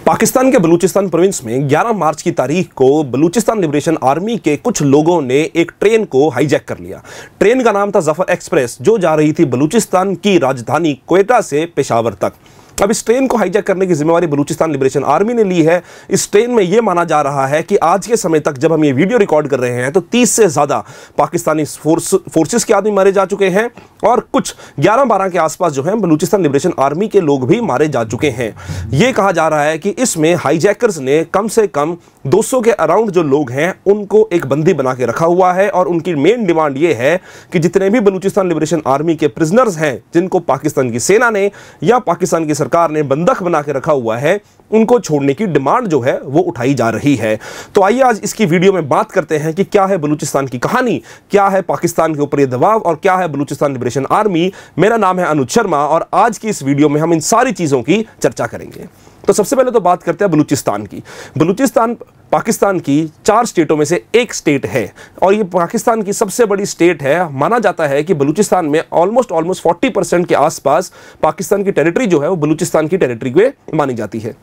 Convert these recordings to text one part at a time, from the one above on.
पाकिस्तान के बलूचिस्तान प्रोविंस में 11 मार्च की तारीख को बलूचिस्तान लिबरेशन आर्मी के कुछ लोगों ने एक ट्रेन को हाईजैक कर लिया। ट्रेन का नाम था जफर एक्सप्रेस, जो जा रही थी बलूचिस्तान की राजधानी क्वेटा से पेशावर तक। अब इस ट्रेन को हाईजैक करने की जिम्मेवारी बलूचिस्तान लिबरेशन आर्मी ने ली है। इस ट्रेन में यह माना जा रहा है कि आज के समय तक जब हम ये वीडियो रिकॉर्ड कर रहे हैं तो 30 से ज़्यादा पाकिस्तानी फोर्सेस के आदमी मारे जा चुके हैं और कुछ 11-12 के आसपास जो है बलूचिस्तान लिबरेशन आर्मी के लोग भी मारे जा चुके हैं। यह कहा जा रहा है कि इसमें हाईजैकर्स ने कम से कम 200 के अराउंड जो लोग हैं उनको एक बंदी बना के रखा हुआ है और उनकी मेन डिमांड यह है कि जितने भी बलूचिस्तान लिबरेशन आर्मी के प्रिजनर्स हैं, जिनको पाकिस्तान की सेना ने या पाकिस्तान की सरकार ने बंधक बना के रखा हुआ है, उनको छोड़ने की डिमांड जो है वो उठाई जा रही है। तो आइए आज इसकी वीडियो में बात करते हैं कि क्या है बलूचिस्तान की कहानी, क्या है पाकिस्तान के ऊपर ये दबाव और क्या है बलूचिस्तान लिबरेशन आर्मी। मेरा नाम है अनुज शर्मा और आज की इस वीडियो में हम इन सारी चीजों की चर्चा करेंगे। तो सबसे पहले तो बात करते हैं बलूचिस्तान की। बलूचिस्तान पाकिस्तान की 4 स्टेटों में से एक स्टेट है और ये पाकिस्तान की सबसे बड़ी स्टेट है। माना जाता है कि बलूचिस्तान में ऑलमोस्ट 40% के आसपास पाकिस्तान की टेरिटरी जो है वो बलूचिस्तान की टेरिटरी में मानी जाती है।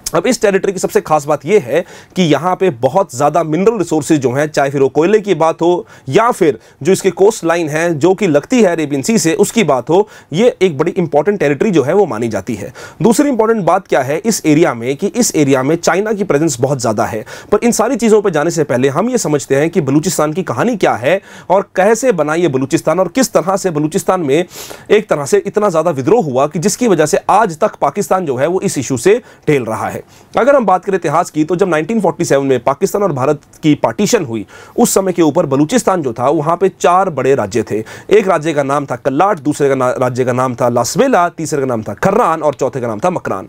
अब इस टेरिटरी की सबसे खास बात यह है कि यहाँ पे बहुत ज़्यादा मिनरल रिसोर्सेज जो हैं, चाहे फिर वो कोयले की बात हो या फिर जो इसके कोस्ट लाइन है जो कि लगती है अरेबियन सी से, उसकी बात हो, ये एक बड़ी इंपॉर्टेंट टेरिटरी जो है वो मानी जाती है। दूसरी इंपॉर्टेंट बात क्या है इस एरिया में कि इस एरिया में चाइना की प्रेजेंस बहुत ज़्यादा है। पर इन सारी चीज़ों पर जाने से पहले हम ये समझते हैं कि बलूचिस्तान की कहानी क्या है और कैसे बना ये बलूचिस्तान और किस तरह से बलूचिस्तान में एक तरह से इतना ज़्यादा विद्रोह हुआ कि जिसकी वजह से आज तक पाकिस्तान जो है वो इस इशू से झेल रहा है। अगर हम बात करें इतिहास की तो जब 1947 में पाकिस्तान और भारत की पार्टीशन हुई, उस समय के ऊपर बलूचिस्तान जो था वहां पे 4 बड़े राज्य थे। एक राज्य का नाम था कल्लाट, दूसरे राज्य का नाम था लासबेला, तीसरे का नाम था खर्रान और चौथे का नाम था मकरान।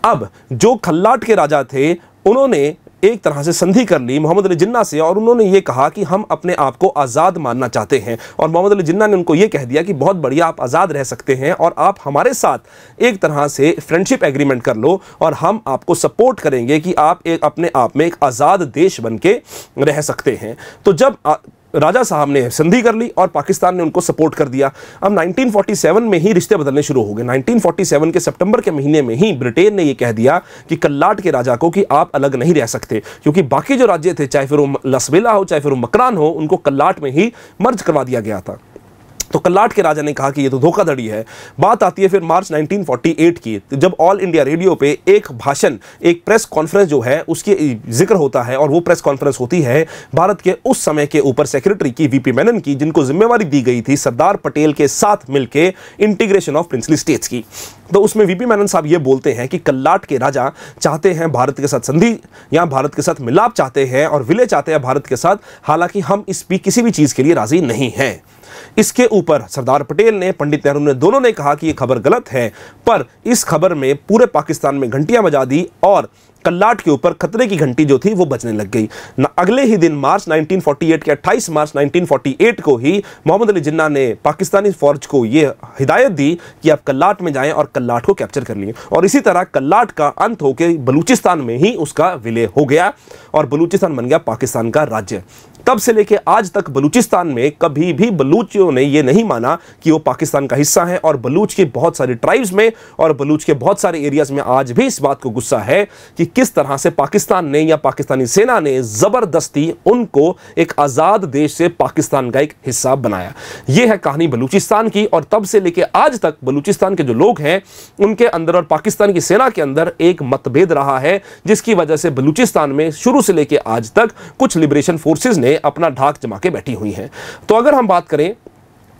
अब जो खल्लाट के राजा थे उन्होंने एक तरह से संधि कर ली मोहम्मद अली जिन्ना से और उन्होंने ये कहा कि हम अपने आप को आज़ाद मानना चाहते हैं और मोहम्मद अली जिन्ना ने उनको ये कह दिया कि बहुत बढ़िया, आप आज़ाद रह सकते हैं और आप हमारे साथ एक तरह से फ्रेंडशिप एग्रीमेंट कर लो और हम आपको सपोर्ट करेंगे कि आप एक अपने आप में एक आज़ाद देश बन के रह सकते हैं। तो जब राजा साहब ने संधि कर ली और पाकिस्तान ने उनको सपोर्ट कर दिया। अब 1947 में ही रिश्ते बदलने शुरू हो गए। 1947 के सितंबर के महीने में ही ब्रिटेन ने यह कह दिया कि कल्लाट के राजा को कि आप अलग नहीं रह सकते, क्योंकि बाकी जो राज्य थे, चाहे फिर वो लसबेला हो चाहे फिर वो मकरान हो, उनको कल्लाट में ही मर्ज करवा दिया गया था। तो कल्लाट के राजा ने कहा कि ये तो धोखाधड़ी है। बात आती है फिर मार्च 1948 की, जब ऑल इंडिया रेडियो पे एक भाषण, एक प्रेस कॉन्फ्रेंस जो है उसके जिक्र होता है और वो प्रेस कॉन्फ्रेंस होती है भारत के उस समय के ऊपर सेक्रेटरी की वीपी मेनन की, जिनको जिम्मेवारी दी गई थी सरदार पटेल के साथ मिलकर इंटीग्रेशन ऑफ प्रिंसली स्टेट्स की। तो उसमें वीपी मेनन साहब ये बोलते हैं कि कल्लाट के राजा चाहते हैं भारत के साथ संधि या भारत के साथ मिलाप चाहते हैं और विलय चाहते हैं भारत के साथ, हालांकि हम किसी भी चीज़ के लिए राजी नहीं हैं। इसके ऊपर सरदार पटेल ने, पंडित नेहरू ने, दोनों ने कहा कि यह खबर गलत है, पर इस खबर में पूरे पाकिस्तान में घंटियां बजा दी और कल्लाट के ऊपर खतरे की घंटी जो थी वो बजने लग गई। अगले ही दिन मार्च 1948 के 28 मार्च 1948 को ही मोहम्मद अली जिन्ना ने पाकिस्तानी फौज को ये हिदायत दी कि आप कल्लाट में जाएं और कल्लाट को कैप्चर कर लिए और इसी तरह कल्लाट का अंत होकर बलूचिस्तान में ही उसका विलय हो गया और बलूचिस्तान बन गया पाकिस्तान का राज्य। तब से लेके आज तक बलूचिस्तान में कभी भी बलूचियों ने यह नहीं माना कि वो पाकिस्तान का हिस्सा है और बलूच की बहुत सारी ट्राइब्स में और बलूच के बहुत सारे एरियाज में आज भी इस बात को गुस्सा है कि किस तरह से पाकिस्तान ने या पाकिस्तानी सेना ने जबरदस्ती उनको एक आज़ाद देश से पाकिस्तान का एक हिस्सा बनाया। यह है कहानी बलूचिस्तान की और तब से लेके आज तक बलूचिस्तान के जो लोग हैं उनके अंदर और पाकिस्तान की सेना के अंदर एक मतभेद रहा है, जिसकी वजह से बलूचिस्तान में शुरू से लेके आज तक कुछ लिबरेशन फोर्सेज ने अपना ढाक जमा के बैठी हुई हैं। तो अगर हम बात करें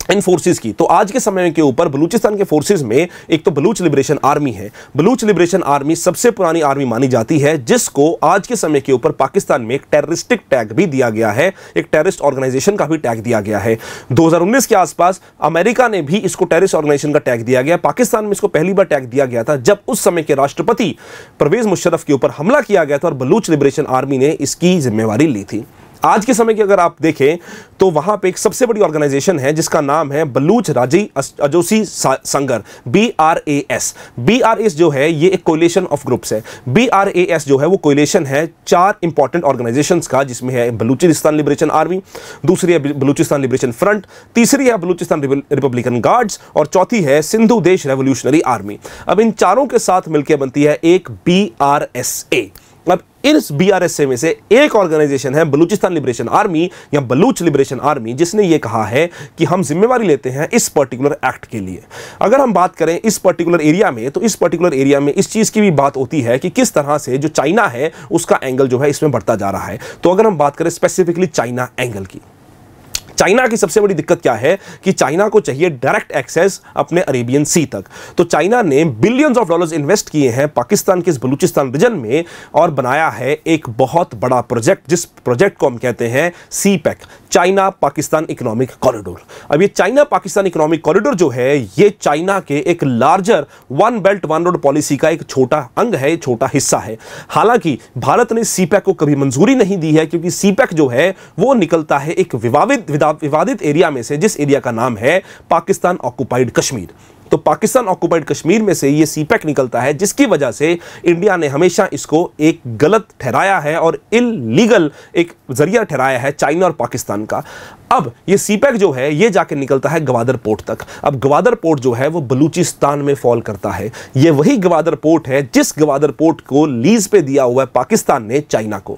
इन फोर्सेस की तो आज के समय के ऊपर बलूचिस्तान के फोर्सेस में एक तो बलूच लिबरेशन आर्मी है। बलूच लिबरेशन आर्मी सबसे पुरानी आर्मी मानी जाती है, जिसको आज के समय के ऊपर पाकिस्तान में एक टेररिस्टिक टैग भी दिया गया है, एक टेररिस्ट ऑर्गेनाइजेशन का भी टैग दिया गया है। 2019 के आसपास अमेरिका ने भी इसको टेररिस्ट ऑर्गेनाइजेशन का टैग दिया गया। पाकिस्तान में इसको पहली बार टैग दिया गया था जब उस समय के राष्ट्रपति परवेज मुशर्रफ के ऊपर हमला किया गया था और बलूच लिबरेशन आर्मी ने इसकी जिम्मेवारी ली थी। आज के समय की अगर आप देखें तो वहां पे एक सबसे बड़ी ऑर्गेनाइजेशन है जिसका नाम है बलूच राजी अजोसी संगर, BRAS। BRAS जो है ये एक कोलिशन ऑफ ग्रुप्स है। BRAS जो है वो कोलिशन है 4 इंपॉर्टेंट ऑर्गेनाइजेशंस का, जिसमें है बलूचिस्तान लिबरेशन आर्मी, दूसरी है बलूचिस्तान लिबरेशन फ्रंट, तीसरी है बलूचिस्तान रिपब्लिकन गार्ड्स और चौथी है सिंधु देश रेवोल्यूशनरी आर्मी। अब इन चारों के साथ मिलकर बनती है एक BRSA। अब इस BRSA में से एक ऑर्गेनाइजेशन है बलूचिस्तान लिबरेशन आर्मी या बलूच लिबरेशन आर्मी, जिसने ये कहा है कि हम जिम्मेवारी लेते हैं इस पर्टिकुलर एक्ट के लिए। अगर हम बात करें इस पर्टिकुलर एरिया में, तो इस पर्टिकुलर एरिया में इस चीज की भी बात होती है कि किस तरह से जो चाइना है उसका एंगल जो है इसमें बढ़ता जा रहा है। तो अगर हम बात करें स्पेसिफिकली चाइना एंगल की, चाइना की सबसे बड़ी दिक्कत क्या है कि चाइना को चाहिए डायरेक्ट एक्सेस अपने अरेबियन सी तक। तो चाइना ने बिलियंस ऑफ डॉलर्स इन्वेस्ट किए हैं पाकिस्तान के इस बलूचिस्तान रीजन में और बनाया है एक बहुत बड़ा प्रोजेक्ट, जिस प्रोजेक्ट को हम कहते हैं CPEC, China Pakistan economic corridor. अब ये चाइना पाकिस्तान इकोनॉमिक कॉरिडोर जो है ये चाइना के एक larger one belt one road policy का एक छोटा अंग है, छोटा हिस्सा है। हालांकि भारत ने CPEC को कभी मंजूरी नहीं दी है, क्योंकि CPEC जो है वो निकलता है एक विवादित एरिया में से, जिस एरिया का नाम है पाकिस्तान ऑक्युपाइड कश्मीर। तो पाकिस्तान ऑक्युपाइड कश्मीर में से ये CPEC निकलता है, जिसकी वजह से इंडिया ने हमेशा इसको एक गलत ठहराया है और इल्लीगल एक जरिया ठहराया है चाइना और पाकिस्तान का। अब ये CPEC जो है ये जाके निकलता है ग्वादर पोर्ट तक। अब ग्वादर पोर्ट जो है वो बलूचिस्तान में फॉल करता है। ये वही ग्वादर पोर्ट है जिस ग्वादर पोर्ट को लीज पे दिया हुआ है पाकिस्तान ने चाइना को।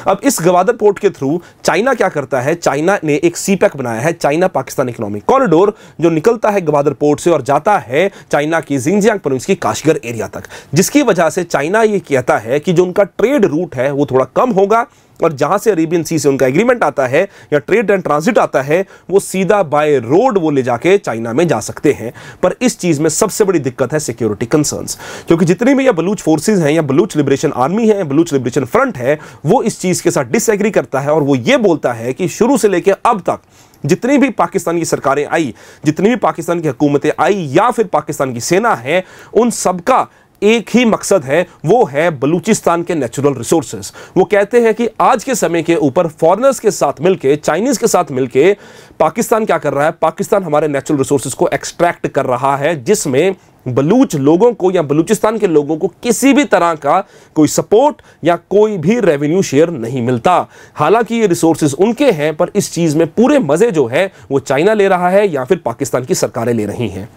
अब इस ग्वादर पोर्ट के थ्रू चाइना क्या करता है, चाइना ने एक CPEC बनाया है, चाइना पाकिस्तान इकोनॉमिक कॉरिडोर, जो निकलता है ग्वादर पोर्ट से और जाता है चाइना की जिंगजियांग प्रोविंस की काशगर एरिया तक, जिसकी वजह से चाइना ये कहता है कि जो उनका ट्रेड रूट है वो थोड़ा कम होगा और जहां से अरेबियन सी से उनका एग्रीमेंट आता है या ट्रेड एंड ट्रांजिट आता है वो सीधा बाय रोड वो ले जाके चाइना में जा सकते हैं। पर इस चीज में सबसे बड़ी दिक्कत है सिक्योरिटी कंसर्न्स, क्योंकि जितनी भी या बलूच फोर्सेज हैं या बलूच लिबरेशन आर्मी है, बलूच लिबरेशन फ्रंट है, वो इस चीज के साथ डिसएग्री करता है और वो ये बोलता है कि शुरू से लेकर अब तक जितनी भी पाकिस्तान की सरकारें आई, जितनी भी पाकिस्तान की हुकूमतें आई या फिर पाकिस्तान की सेना है, उन सबका एक ही मकसद है, वो है बलूचिस्तान के नेचुरल रिसोर्सेज। वो कहते हैं कि आज के समय के ऊपर फॉरेनर्स के साथ मिलके, चाइनीज के साथ मिलके पाकिस्तान क्या कर रहा है, पाकिस्तान हमारे नेचुरल रिसोर्सेज को एक्सट्रैक्ट कर रहा है, जिसमें बलूच लोगों को या बलूचिस्तान के लोगों को किसी भी तरह का कोई सपोर्ट या कोई भी रेवेन्यू शेयर नहीं मिलता। हालांकि ये रिसोर्सेज उनके हैं, पर इस चीज में पूरे मजे जो है वो चाइना ले रहा है या फिर पाकिस्तान की सरकारें ले रही हैं,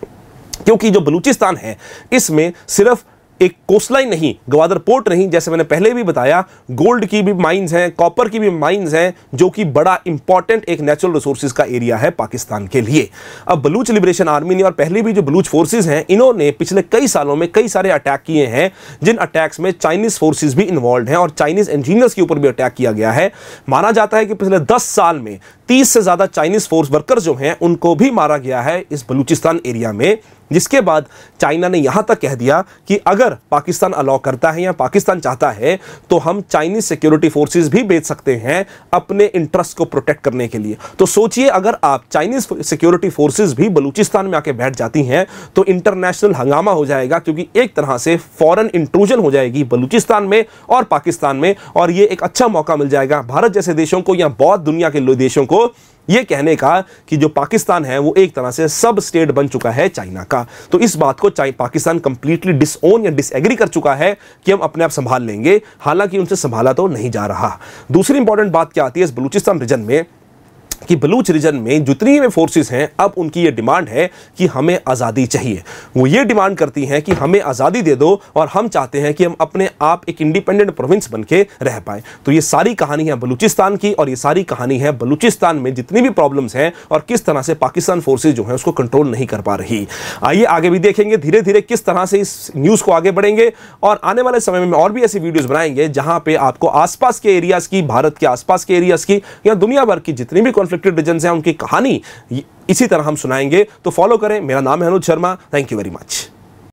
क्योंकि जो बलूचिस्तान है इसमें सिर्फ एक कोस्टलाइन नहीं, ग्वादर पोर्ट नहीं, जैसे मैंने पहले भी बताया गोल्ड की भी माइंस हैं, कॉपर की भी माइंस हैं, जो कि बड़ा इंपॉर्टेंट एक नेचुरल रिसोर्सेज का एरिया है पाकिस्तान के लिए। अब बलूच लिबरेशन आर्मी ने और पहले भी जो बलूच फोर्सेज हैं, इन्होंने पिछले कई सालों में कई सारे अटैक किए हैं, जिन अटैक्स में चाइनीज फोर्सेज भी इन्वॉल्व हैं और चाइनीज इंजीनियर्स के ऊपर भी अटैक किया गया है। माना जाता है कि पिछले 10 साल में 30 से ज्यादा चाइनीज फोर्स वर्कर्स जो हैं उनको भी मारा गया है इस बलूचिस्तान एरिया में, जिसके बाद चाइना ने यहां तक कह दिया कि अगर पाकिस्तान अलाउ करता है या पाकिस्तान चाहता है तो हम चाइनीज सिक्योरिटी फोर्सेस भी भेज सकते हैं अपने इंटरेस्ट को प्रोटेक्ट करने के लिए। तो सोचिए, अगर आप चाइनीज सिक्योरिटी फोर्सेस भी बलूचिस्तान में आके बैठ जाती हैं तो इंटरनेशनल हंगामा हो जाएगा, क्योंकि एक तरह से फॉरेन इंट्रूजन हो जाएगी बलूचिस्तान में और पाकिस्तान में, और ये एक अच्छा मौका मिल जाएगा भारत जैसे देशों को या बहुत दुनिया के देशों को ये कहने का कि जो पाकिस्तान है वो एक तरह से सब स्टेट बन चुका है चाइना का। तो इस बात को पाकिस्तान कंप्लीटली डिसओन या डिसएग्री कर चुका है कि हम अपने आप संभाल लेंगे, हालांकि उनसे संभाला तो नहीं जा रहा। दूसरी इंपॉर्टेंट बात क्या आती है इस बलूचिस्तान रीजन में, कि बलूच रीजन में जितनी भी फोर्सेस हैं अब उनकी ये डिमांड है कि हमें आज़ादी चाहिए। वो ये डिमांड करती हैं कि हमें आज़ादी दे दो और हम चाहते हैं कि हम अपने आप एक इंडिपेंडेंट प्रोविंस बन के रह पाए। तो ये सारी कहानी है बलूचिस्तान की, और ये सारी कहानी है बलूचिस्तान में जितनी भी प्रॉब्लम्स हैं और किस तरह से पाकिस्तान फोर्सेज जो है उसको कंट्रोल नहीं कर पा रही। आइए आगे भी देखेंगे धीरे धीरे किस तरह से इस न्यूज़ को आगे बढ़ेंगे, और आने वाले समय में और भी ऐसी वीडियोज़ बनाएंगे जहाँ पे आपको आसपास के एरियाज़ की, भारत के आसपास के एरियाज़ की या दुनिया भर की जितनी भी कॉन्फ्लिक्टेड रीजन्स हैं उनकी कहानी इसी तरह हम सुनाएंगे। तो फॉलो करें। मेरा नाम है Anuj Sharma. Thank you very much.